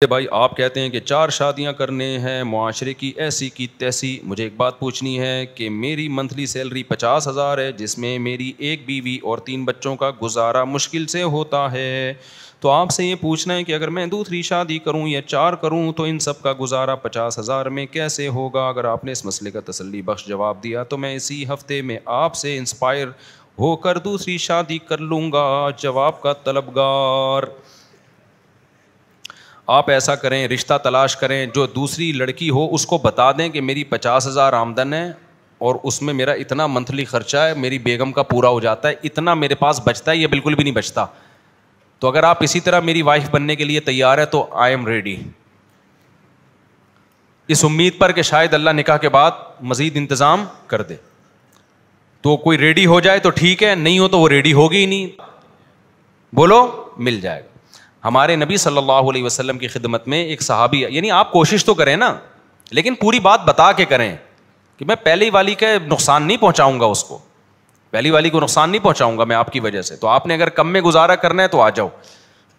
بھائی آپ کہتے ہیں کہ 4 شادیاں کرنے ہیں معاشرے کی ایسی کی تیسی. مجھے ایک بات پوچھنی ہے کہ میری منتھلی سیلری 50,000 ہے جس میں میری 1 بیوی اور 3 بچوں کا گزارا مشکل سے ہوتا ہے. تو آپ سے یہ پوچھنا ہے کہ اگر میں دوسری شادی کروں یا 4 کروں تو ان سب کا گزارا 50,000 میں کیسے ہوگا؟ اگر آپ نے اس مسئلے کا تسلی بخش جواب دیا تو میں اسی ہفتے میں آپ سے انسپائر ہو کر دوسری شادی کر لوں گا. جواب کا طلبگار. آپ ایسا کریں، رشتہ تلاش کریں جو دوسری لڑکی ہو اس کو بتا دیں کہ میری 50,000 آمدن ہے اور اس میں میرا اتنا منتھلی خرچہ ہے، میری بیگم کا پورا ہو جاتا ہے، اتنا میرے پاس بچتا ہے، یہ بالکل بھی نہیں بچتا. تو اگر آپ اسی طرح میری وائف بننے کے لیے تیار ہے تو آئی ایم ریڈی، اس امید پر کہ شاید اللہ نکاح کے بعد مزید انتظام کر دے. تو کوئی ریڈی ہو جائے تو ٹھیک ہے، نہیں ہو تو وہ ریڈی ہوگی ہی نہیں. بولو، مل جائے گا. ہمارے نبی صلی اللہ علیہ وسلم کی خدمت میں ایک صحابی، یعنی آپ کوشش تو کریں نا، لیکن پوری بات بتا کے کریں کہ میں پہلی والی کا نقصان نہیں پہنچاؤں گا، اس کو پہلی والی کو نقصان نہیں پہنچاؤں گا میں آپ کی وجہ سے. تو آپ نے اگر کم میں گزارا کرنا ہے تو آ جاؤ.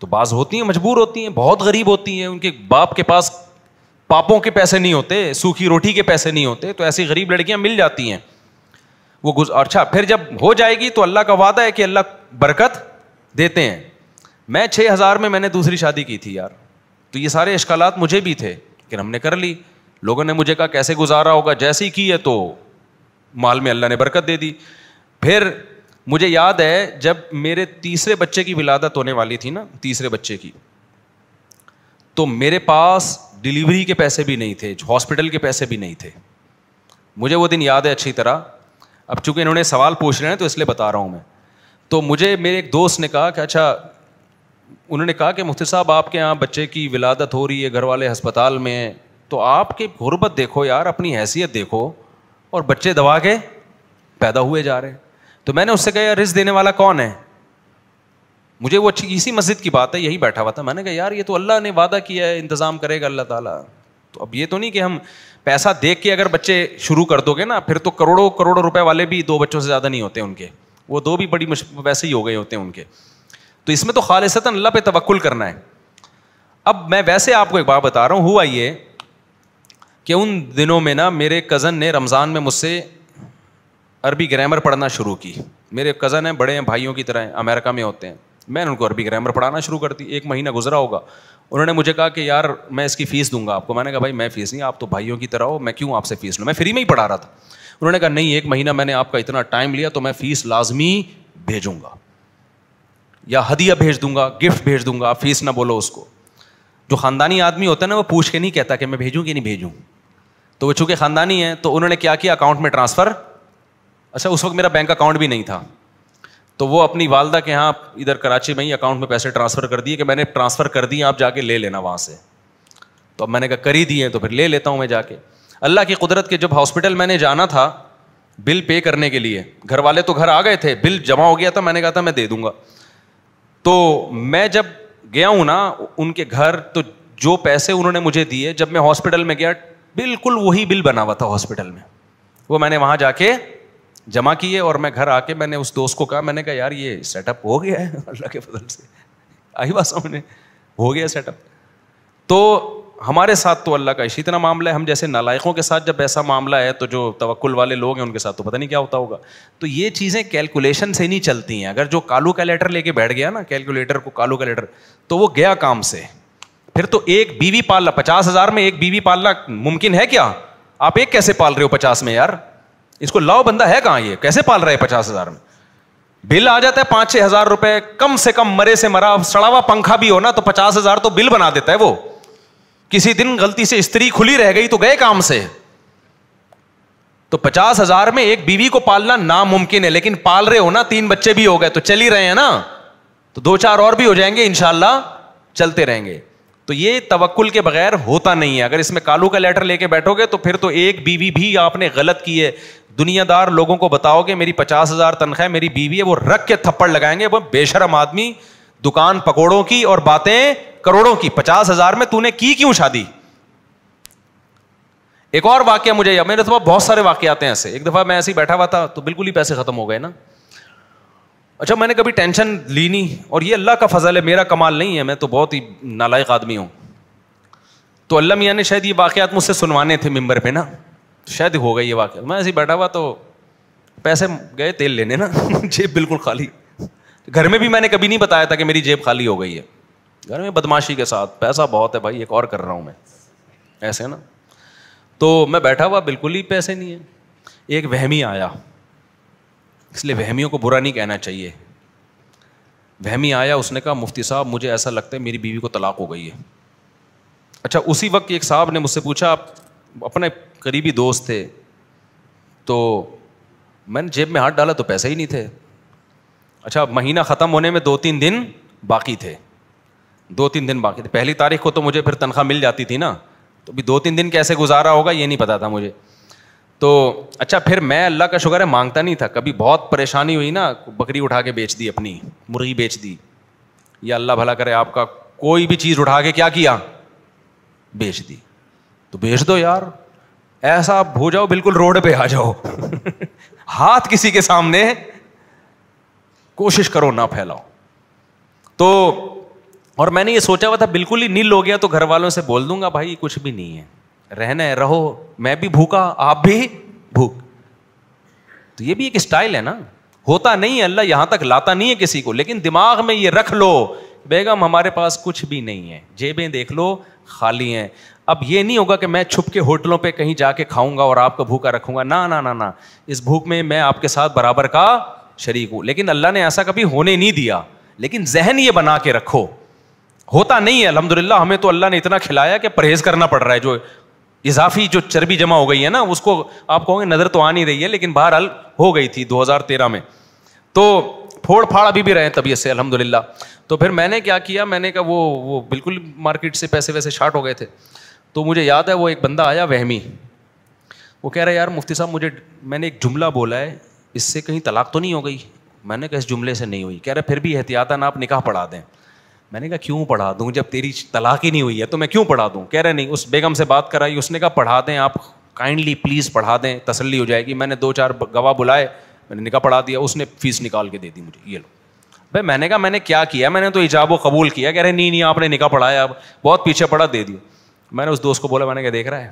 تو بعض ہوتی ہیں مجبور ہوتی ہیں، بہت غریب ہوتی ہیں، ان کے باپ کے پاس پاپوں کے پیسے نہیں ہوتے، سوکھی روٹی کے پیسے نہیں ہوتے، تو ایسی غریب لڑکیاں مل جاتی ہیں. وہ اچھا پھر جب ہو جائے گی تو اللہ کا وعدہ ہے کہ اللہ برکت دیتے ہیں. میں 6,000 میں نے دوسری شادی کی تھی یار. تو یہ سارے اشکالات مجھے بھی تھے لیکن ہم نے کر لی. لوگوں نے مجھے کہا کیسے گزارا ہوگا، جیسے ہی کی ہے تو مال میں اللہ نے برکت دے دی. پھر مجھے یاد ہے جب میرے تیسرے بچے کی ولادت ہونے والی تھی نا، تیسرے بچے کی، تو میرے پاس ڈلیوری کے پیسے بھی نہیں تھے، ہاسپٹل کے پیسے بھی نہیں تھے. مجھے وہ دن یاد ہے اچھی طرح. اب چونکہ انہوں نے سوال پوچھ رہے ہیں تو اس لیے بتا رہا ہوں میں. تو مجھے میرے ایک دوست نے کہا کہ اچھا، انہوں نے کہا کہ مفتی صاحب آپ کے یہاں بچے کی ولادت ہو رہی ہے، گھر والے ہسپتال میں ہیں، تو آپ کی غربت دیکھو یار، اپنی حیثیت دیکھو، اور بچے دبا کے پیدا ہوئے جا رہے ہیں. تو میں نے اس سے کہا یار رزق دینے والا کون ہے؟ مجھے وہ اسی مسجد کی بات ہے، یہی بیٹھا ہوا تھا. میں نے کہا یار یہ تو اللہ نے وعدہ کیا ہے، انتظام کرے گا اللہ تعالیٰ. تو اب یہ تو نہیں کہ ہم پیسہ دیکھ کے اگر بچے شروع کر دو گے نا، پھر تو کروڑوں کروڑوں روپے والے بھی 2 بچوں سے زیادہ نہیں ہوتے ان کے، وہ 2 بھی بڑی ویسے ہی ہو گئے ہوتے ہیں ان کے. تو اس میں تو خالصتاً اللہ پہ توکل کرنا ہے. اب میں ویسے آپ کو ایک بات بتا رہا ہوں. ہوا یہ کہ ان دنوں میں نا میرے کزن نے رمضان میں مجھ سے عربی گرامر پڑھنا شروع کی. میرے کزن ہیں، بڑے ہیں، بھائیوں کی طرح ہیں، امریکہ میں ہوتے ہیں. میں نے ان کو عربی گرامر پڑھانا شروع کر دی. 1 مہینہ گزرا ہوگا. انہوں نے مجھے کہا کہ یار میں اس کی فیس دوں گا آپ کو. میں نے کہا بھائی میں فیس نہیں، آپ تو بھائیوں کی طرح ہو، میں کیوں آپ سے فیس لوں، میں فری میں ہی پڑھا رہا تھا. انہوں نے کہا نہیں، 1 مہینہ میں نے آپ کا اتنا ٹائم لیا تو میں فیس لازمی بھیجوں گا، یا ہدیہ بھیج دوں گا، گفٹ بھیج دوں گا، آپ فیس نہ بولو اس کو. جو خاندانی آدمی ہوتا ہے نا وہ پوچھ کے نہیں کہتا کہ میں بھیجوں کہ نہیں بھیجوں. تو وہ چونکہ خاندانی ہے تو انہوں نے کیا کیا، اکاؤنٹ میں ٹرانسفر. اچھا اس وقت میرا بینک اکاؤنٹ بھی نہیں تھا، تو وہ اپنی والدہ کے ہاں ادھر کراچی میں ہی اکاؤنٹ میں پیسے ٹرانسفر کر دیے کہ میں نے ٹرانسفر کر دیے، آپ جا کے لے لینا وہاں سے. تو اب میں نے کہا کر ہی دیے تو پھر لے لیتا ہوں میں جا کے. اللہ کی قدرت کے جب ہاسپٹل میں نے جانا تھا بل پے کرنے کے لیے، گھر والے تو گھر آ گئے تھے، بل جمع ہو گیا تھا، میں نے کہا تھا میں دے دوں گا. تو میں جب گیا ہوں نا ان کے گھر، تو جو پیسے انہوں نے مجھے دیے جب میں ہاسپٹل میں گیا بالکل وہی بل بنا ہوا تھا ہاسپٹل میں. وہ میں نے وہاں جا کے جمع کیے اور میں گھر آ کے میں نے اس دوست کو کہا، میں نے کہا یار یہ سیٹ اپ ہو گیا ہے اللہ کے فضل سے. آئی بات سمجھ میں، ہو گیا سیٹ اپ. تو ہمارے ساتھ تو اللہ کا اسی طرح معاملہ ہے. ہم جیسے نالائقوں کے ساتھ جب ایسا معاملہ ہے تو جو توکل والے لوگ ہیں ان کے ساتھ تو پتہ نہیں کیا ہوتا ہوگا. تو یہ چیزیں کیلکولیشن سے نہیں چلتی ہیں. اگر جو کالو کیلیٹر لے کے بیٹھ گیا نا، کیلکولیٹر کو کالو کیلیٹر، تو وہ گیا کام سے. پھر تو 1 بیوی پالنا، 50,000 میں 1 بیوی پالنا ممکن ہے کیا؟ آپ ایک کیسے پال رہے ہو 50 میں یار؟ اس کو لاؤ بندہ ہے کہاں، یہ کیسے پال رہے ہیں 50,000 میں؟ بل آ جاتا ہے 5-6 ہزار روپے کم سے کم، مرے سے مرا سڑا ہوا پنکھا بھی ہو نا تو 50,000 تو بل بنا دیتا ہے وہ. کسی دن غلطی سے استری کھلی رہ گئی تو گئے کام سے. تو 50,000 میں 1 بیوی کو پالنا ناممکن ہے، لیکن پال رہے ہو نا، 3 بچے بھی ہو گئے تو چل ہی رہے ہیں نا، تو 2-4 اور بھی ہو جائیں گے انشاءاللہ، چلتے رہیں گے. تو یہ توکل کے بغیر ہوتا نہیں ہے. اگر اس میں کالو کا لیٹر لے کے بیٹھو گے تو پھر تو 1 بیوی بھی آپ نے غلط کی ہے. دنیا دار لوگوں کو بتاؤ گے میری 50,000 تنخواہ میری بیوی ہے، وہ رکھ کے تھپڑ لگائیں گے، وہ بے شرم آدمی، دکان پکوڑوں کی اور باتیں کروڑوں کی. 50,000 میں تو نے کی کیوں شادی؟ ایک اور واقعہ مجھے یا میرے تو بہت سارے واقعات ہیں ایسے. ایک دفعہ میں ایسے ہی بیٹھا ہوا تھا تو بالکل ہی پیسے ختم ہو گئے نا. اچھا میں نے کبھی ٹینشن لی نہیں، اور یہ اللہ کا فضل ہے، میرا کمال نہیں ہے، میں تو بہت ہی نالائق آدمی ہوں. تو اللہ میاں نے شاید یہ واقعات مجھ سے سنوانے تھے ممبر پہ نا, شاید ہو گئی یہ واقعہ. میں ایسے بیٹھا ہوا تو پیسے گئے تیل لینے نا, جیب بالکل خالی. گھر میں بھی میں نے کبھی نہیں بتایا تھا کہ میری جیب خالی ہو گئی ہے. گھر میں بدماشی کے ساتھ پیسہ بہت ہے بھائی, ایک اور کر رہا ہوں میں ایسے نا. تو میں بیٹھا ہوا بالکل ہی پیسے نہیں ہیں. ایک وہمی آیا, اس لیے وہمیوں کو برا نہیں کہنا چاہیے. وہمی آیا, اس نے کہا مفتی صاحب مجھے ایسا لگتا ہے میری بیوی کو طلاق ہو گئی ہے. اچھا اسی وقت ایک صاحب نے مجھ سے پوچھا, آپ اپنے قریبی دوست تھے, تو میں نے جیب میں ہاتھ ڈالا تو پیسے ہی نہیں تھے. اچھا مہینہ ختم ہونے میں 2-3 دن باقی تھے, 2-3 دن باقی تھے. پہلی تاریخ کو تو مجھے پھر تنخواہ مل جاتی تھی نا, تو ابھی 2-3 دن کیسے گزارا ہوگا یہ نہیں پتا تھا مجھے. تو اچھا پھر میں اللہ کا شکر ہے مانگتا نہیں تھا کبھی. بہت پریشانی ہوئی نا, بکری اٹھا کے بیچ دی, اپنی مرغی بیچ دی, یا اللہ بھلا کرے آپ کا کوئی بھی چیز اٹھا کے کیا کیا, بیچ دی. تو بیچ دو یار, ایسا ہو جاؤ بالکل روڈ پہ آ جاؤ. ہاتھ کسی کے سامنے کوشش کرو نہ پھیلاؤ. تو اور میں نے یہ سوچا ہوا تھا بالکل ہی نیل ہو گیا تو گھر والوں سے بول دوں گا بھائی کچھ بھی نہیں ہے, رہنا ہے رہو, میں بھی بھوکا آپ بھی بھوک. تو یہ بھی ایک اسٹائل ہے نا. ہوتا نہیں ہے, اللہ یہاں تک لاتا نہیں ہے کسی کو, لیکن دماغ میں یہ رکھ لو بیگم ہمارے پاس کچھ بھی نہیں ہے, جیبیں دیکھ لو خالی ہیں. اب یہ نہیں ہوگا کہ میں چھپ کے ہوٹلوں پہ کہیں جا کے کھاؤں گا اور آپ کو بھوکا رکھوں گا, نہ نہ نہ, اس بھوک میں آپ کے ساتھ برابر کا شریک ہوں. لیکن اللہ نے ایسا کبھی ہونے نہیں دیا. لیکن ذہن یہ بنا کے رکھو, ہوتا نہیں ہے الحمدللہ. ہمیں تو اللہ نے اتنا کھلایا کہ پرہیز کرنا پڑ رہا ہے. جو اضافی جو چربی جمع ہو گئی ہے نا, اس کو آپ کہو گے نظر تو آ نہیں رہی ہے, لیکن بہرحال ہو گئی تھی 2013 میں. تو پھوڑ پھاڑ ابھی بھی رہے طبیعت سے الحمدللہ. تو پھر میں نے کیا کیا, میں نے کہا وہ بالکل مارکیٹ سے پیسے ویسے شارٹ ہو گئے تھے. تو مجھے یاد ہے وہ ایک بندہ آیا وہمی, وہ کہہ رہا ہے یار مفتی صاحب میں نے ایک جملہ بولا ہے, اس سے کہیں طلاق تو نہیں ہو گئی. میں نے کہا اس جملے سے نہیں ہوئی. کہہ رہا پھر بھی احتیاطاً آپ نکاح پڑھا دیں. میں نے کہا کیوں پڑھا دوں, جب تیری طلاق ہی نہیں ہوئی ہے تو میں کیوں پڑھا دوں. کہہ رہے نہیں, اس بیگم سے بات کرائی, اس نے کہا پڑھا دیں آپ, کائنڈلی پلیز پڑھا دیں, تسلی ہو جائے گی. میں نے 2-4 گواہ بلائے, میں نے نکاح پڑھا دیا. اس نے فیس نکال کے دے دی مجھے, یہ لو. بھائی میں نے کہا میں نے کیا کیا, میں نے تو ایجاب و قبول کیا. کہہ رہے نہیں آپ نے نکاح پڑھایا, اب بہت پیچھے پڑا, دے دیا. میں نے اس دوست کو بولا, میں نے کہا دیکھ رہا ہے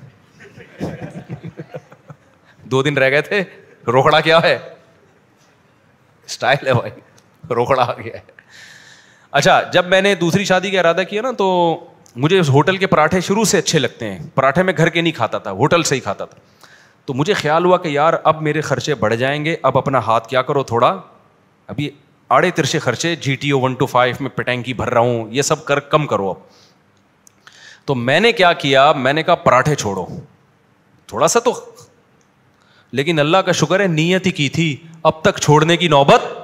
2 دن رہ گئے تھے, روکڑا کیا ہے, اسٹائل ہے بھائی, روکڑا آ گیا ہے. اچھا جب میں نے دوسری شادی کا ارادہ کیا نا, تو مجھے ہوٹل کے پراٹھے شروع سے اچھے لگتے ہیں. پراٹھے میں گھر کے نہیں کھاتا تھا, ہوٹل سے ہی کھاتا تھا. تو مجھے خیال ہوا کہ یار اب میرے خرچے بڑھ جائیں گے, اب اپنا ہاتھ کیا کرو تھوڑا, ابھی آڑے ترچے خرچے GTO 125 میں پٹینکی بھر رہا ہوں, یہ سب کم کرو اب. تو میں نے کیا کیا, میں نے کہا پراٹھے چھوڑو تھوڑا سا تو, لیکن اللہ کا شکر ہے نیت ہی کی تھی, اب تک چھوڑنے کی نوبت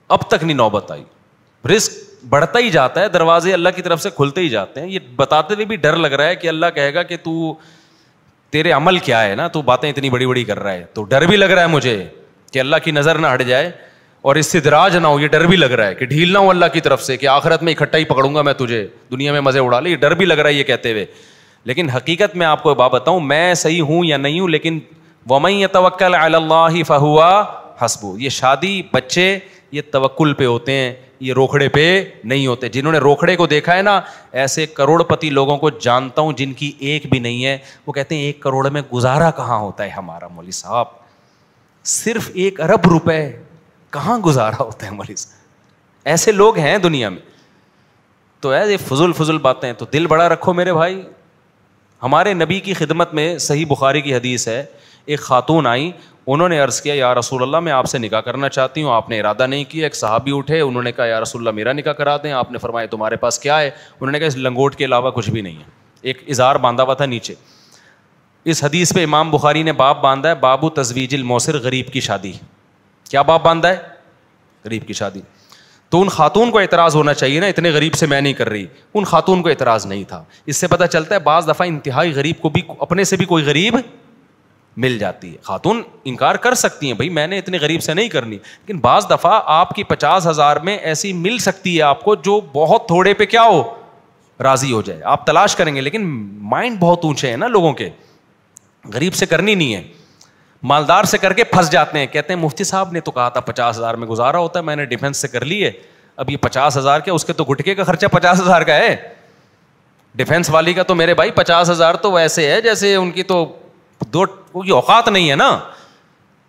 اب تک نہیں نوبت آئی. رزق بڑھتا ہی جاتا ہے, دروازے اللہ کی طرف سے کھلتے ہی جاتے ہیں. یہ بتاتے ہوئے بھی ڈر لگ رہا ہے کہ اللہ کہے گا کہ تو تیرے عمل کیا ہے نا, تو باتیں اتنی بڑی بڑی کر رہا ہے. تو ڈر بھی لگ رہا ہے مجھے کہ اللہ کی نظر نہ ہٹ جائے اور استدراج نہ ہو, یہ ڈر بھی لگ رہا ہے کہ ڈھیل نہ ہو اللہ کی طرف سے کہ آخرت میں اکٹھا ہی پکڑوں گا میں تجھے, دنیا میں مزے اڑا لے. یہ ڈر بھی لگ رہا ہے یہ کہتے ہوئے. لیکن حقیقت میں آپ کو بات بتاؤں, میں صحیح ہوں یا نہیں ہوں, لیکن وَمَن يَتَوَكَّلْ عَلَى اللَّهِ فَهُوَ حَسْبُهُ. یہ شادی بچے یہ توکل پہ ہوتے ہیں, یہ روکھڑے پہ نہیں ہوتے. جنہوں نے روکھڑے کو دیکھا ہے نا, ایسے کروڑ پتی لوگوں کو جانتا ہوں جن کی ایک بھی نہیں ہے. وہ کہتے ہیں 1 کروڑ میں گزارا کہاں ہوتا ہے ہمارا مولوی صاحب, صرف 1 ارب روپے کہاں گزارا ہوتا ہے مولوی صاحب. ایسے لوگ ہیں دنیا میں. تو یہ فضول باتیں. تو دل بڑا رکھو میرے بھائی. ہمارے نبی کی خدمت میں صحیح بخاری کی حدیث ہے, ایک خاتون آئی, انہوں نے عرض کیا یا رسول اللہ میں آپ سے نکاح کرنا چاہتی ہوں. آپ نے ارادہ نہیں کیا. ایک صحابی اٹھے, انہوں نے کہا یا رسول اللہ میرا نکاح کرا دیں. آپ نے فرمایا تمہارے پاس کیا ہے؟ انہوں نے کہا اس لنگوٹ کے علاوہ کچھ بھی نہیں ہے. ایک اظہار باندھا ہوا تھا نیچے. اس حدیث پہ امام بخاری نے باب باندھا ہے, بابو تزویج الموسر, غریب کی شادی. کیا باب باندھا ہے؟ غریب کی شادی. تو ان خاتون کو اعتراض ہونا چاہیے نا, اتنے غریب سے میں نہیں کر رہی. ان خاتون کو اعتراض نہیں تھا. اس سے پتہ چلتا ہے بعض دفعہ انتہائی غریب کو بھی اپنے سے بھی کوئی غریب مل جاتی ہے. خاتون انکار کر سکتی ہیں بھائی میں نے اتنے غریب سے نہیں کرنی, لیکن بعض دفعہ آپ کی 50,000 میں ایسی مل سکتی ہے آپ کو جو بہت تھوڑے پہ کیا ہو, راضی ہو جائے. آپ تلاش کریں گے, لیکن مائنڈ بہت اونچے ہیں نا لوگوں کے. غریب سے کرنی نہیں ہے, مالدار سے کر کے پھنس جاتے ہیں. کہتے ہیں مفتی صاحب نے تو کہا تھا 50,000 میں گزارا ہوتا ہے, میں نے ڈیفینس سے کر لی ہے, اب یہ 50,000 کیا, اس کے تو گٹکے کا خرچہ 50,000 کا ہے. ڈیفینس والی کا تو میرے بھائی 50,000 تو ویسے ہے جیسے ان کی تو کوئی اوقات نہیں ہے نا.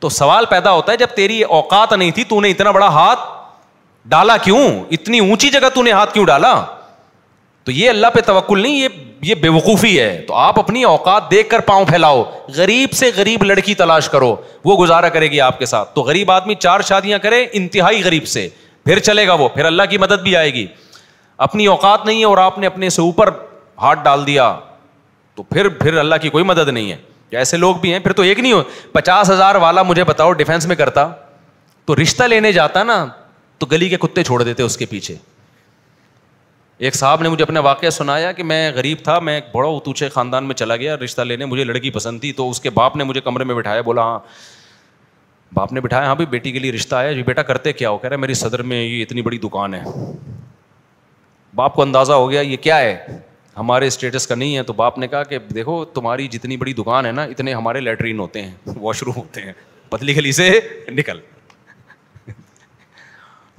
تو سوال پیدا ہوتا ہے جب تیری اوقات نہیں تھی تو نے اتنا بڑا ہاتھ ڈالا کیوں؟ اتنی اونچی جگہ تو نے ہاتھ کیوں ڈالا؟ تو یہ اللہ پہ توکل نہیں, یہ بے وقوفی ہے. تو آپ اپنی اوقات دیکھ کر پاؤں پھیلاؤ, غریب سے غریب لڑکی تلاش کرو, وہ گزارا کرے گی آپ کے ساتھ. تو غریب آدمی 4 شادیاں کرے انتہائی غریب سے, پھر چلے گا وہ, پھر اللہ کی مدد بھی آئے گی. اپنی اوقات نہیں ہے اور آپ نے اپنے سے اوپر ہاتھ ڈال دیا تو پھر اللہ کی کوئی مدد نہیں ہے. ایسے لوگ بھی ہیں. پھر تو ایک نہیں ہو, 50,000 والا مجھے بتاؤ ڈیفینس میں کرتا تو رشتہ لینے جاتا نا تو گلی کے کتے چھوڑ دیتے اس کے پیچھے. ایک صاحب نے مجھے اپنا واقعہ سنایا کہ میں غریب تھا, میں ایک بڑا اتوچے خاندان میں چلا گیا رشتہ لینے, مجھے لڑکی پسند تھی. تو اس کے باپ نے مجھے کمرے میں بٹھایا, بولا ہاں, باپ نے بٹھایا, ہاں بھی بیٹی کے لیے رشتہ آیا جی, بیٹا کرتے کیا ہو؟ کہہ رہا میری صدر میں یہ اتنی بڑی دکان ہے. باپ کو اندازہ ہو گیا یہ کیا ہے, ہمارے اسٹیٹس کا نہیں ہے. تو باپ نے کہا کہ دیکھو تمہاری جتنی بڑی دکان ہے نا اتنے ہمارے لیٹرین ہوتے ہیں, واش روم ہوتے ہیں, پتلی گلی سے نکل.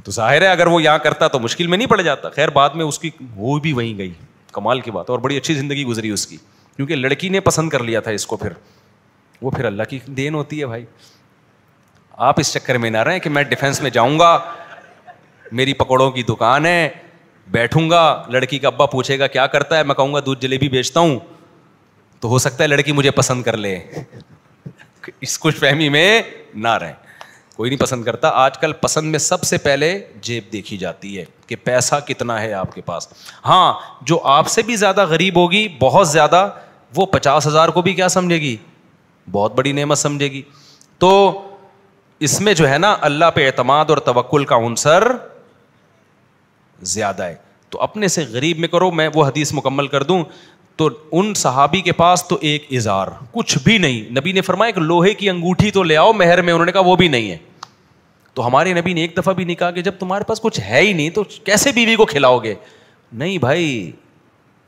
تو ظاہر ہے اگر وہ یہاں کرتا تو مشکل میں نہیں پڑ جاتا. خیر بعد میں اس کی وہ بھی وہیں گئی, کمال کی بات, اور بڑی اچھی زندگی گزری اس کی, کیونکہ لڑکی نے پسند کر لیا تھا اس کو. پھر اللہ کی دین ہوتی ہے بھائی. آپ اس چکر میں نہ رہیں کہ میں ڈیفینس میں جاؤں گا, میری پکوڑوں کی دکان ہے, بیٹھوں گا, لڑکی کا ابا پوچھے گا کیا کرتا ہے, میں کہوں گا دودھ جلیبی بیچتا ہوں, تو ہو سکتا ہے لڑکی مجھے پسند کر لے. اس خوش فہمی میں نہ رہیں, کوئی نہیں پسند کرتا. آج کل پسند میں سب سے پہلے جیب دیکھی جاتی ہے کہ پیسہ کتنا ہے آپ کے پاس. ہاں جو آپ سے بھی زیادہ غریب ہوگی, بہت زیادہ, وہ 50,000 کو بھی کیا سمجھے گی, بہت بڑی نعمت سمجھے گی. تو اس میں جو ہے نا اللہ پہ اعتماد اور توکل کا عنصر زیادہ ہے. تو اپنے سے غریب میں کرو. میں وہ حدیث مکمل کر دوں تو ان صحابی کے پاس تو ایک ازار, کچھ بھی نہیں. نبی نے فرمایا کہ لوہے کی انگوٹھی تو لے آؤ مہر میں, انہوں نے کہا وہ بھی نہیں ہے. تو ہمارے نبی نے ایک دفعہ بھی نہیں کہا کہ جب تمہارے پاس کچھ ہے ہی نہیں تو کیسے بیوی کو کھلاؤ گے. نہیں بھائی,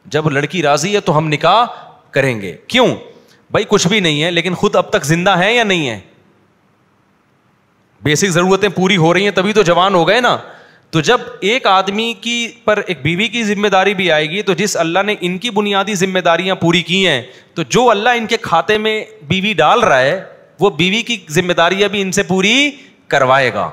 جب لڑکی راضی ہے تو ہم نکاح کریں گے. کیوں بھائی, کچھ بھی نہیں ہے لیکن خود اب تک زندہ ہے یا نہیں ہے, بیسک ضرورتیں پوری ہو رہی ہیں تبھی تو جوان ہو گئے نا. تو جب ایک آدمی کی پر ایک بیوی کی ذمہ داری بھی آئے گی, تو جس اللہ نے ان کی بنیادی ذمہ داریاں پوری کی ہیں, تو جو اللہ ان کے کھاتے میں بیوی ڈال رہا ہے وہ بیوی کی ذمہ داریاں بھی ان سے پوری کروائے گا.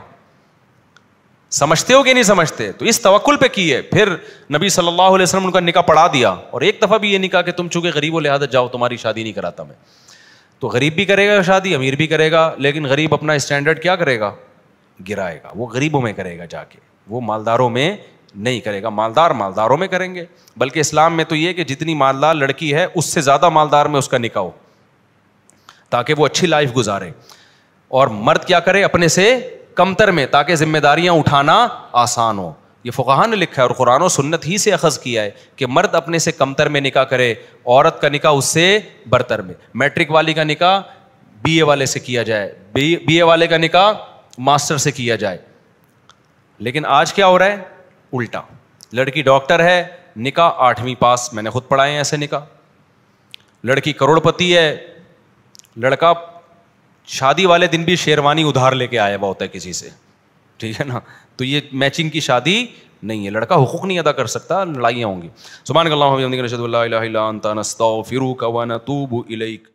سمجھتے ہو کہ نہیں سمجھتے؟ تو اس توکل پہ کی ہے. پھر نبی صلی اللہ علیہ وسلم ان کا نکاح پڑھا دیا, اور ایک دفعہ بھی یہ نہیں کہا کہ تم چونکہ غریب ہو لہٰذا جاؤ تمہاری شادی نہیں کراتا میں. تو غریب بھی کرے گا شادی, امیر بھی کرے گا, لیکن غریب اپنا اسٹینڈرڈ کیا کرے گا, گرائے گا. وہ غریبوں میں کرے گا جا کے, وہ مالداروں میں نہیں کرے گا. مالداروں میں کریں گے. بلکہ اسلام میں تو یہ کہ جتنی مالدار لڑکی ہے اس سے زیادہ مالدار میں اس کا نکاح ہو, تاکہ وہ اچھی لائف گزارے. اور مرد کیا کرے, اپنے سے کمتر میں, تاکہ ذمہ داریاں اٹھانا آسان ہو. یہ فقہاء نے لکھا ہے اور قرآن و سنت ہی سے اخذ کیا ہے کہ مرد اپنے سے کمتر میں نکاح کرے, عورت کا نکاح اس سے برتر میں. میٹرک والی کا نکاح بی اے والے سے کیا جائے, بی اے والے کا نکاح ماسٹر سے کیا جائے. لیکن آج کیا ہو رہا ہے, الٹا. لڑکی ڈاکٹر ہے, نکاح 8ویں پاس, میں نے خود پڑھائے ہیں ایسے نکاح. لڑکی کروڑ پتی ہے, لڑکا شادی والے دن بھی شیروانی ادھار لے کے آیا ہوا ہوتا ہے کسی سے, ٹھیک ہے نا. تو یہ میچنگ کی شادی نہیں ہے. لڑکا حقوق نہیں ادا کر سکتا, لڑائیاں ہوں گی. سبحانک اللہم و بحمدک نشہد ان لا الہ الا انت نستغفرک و نتوب الیک.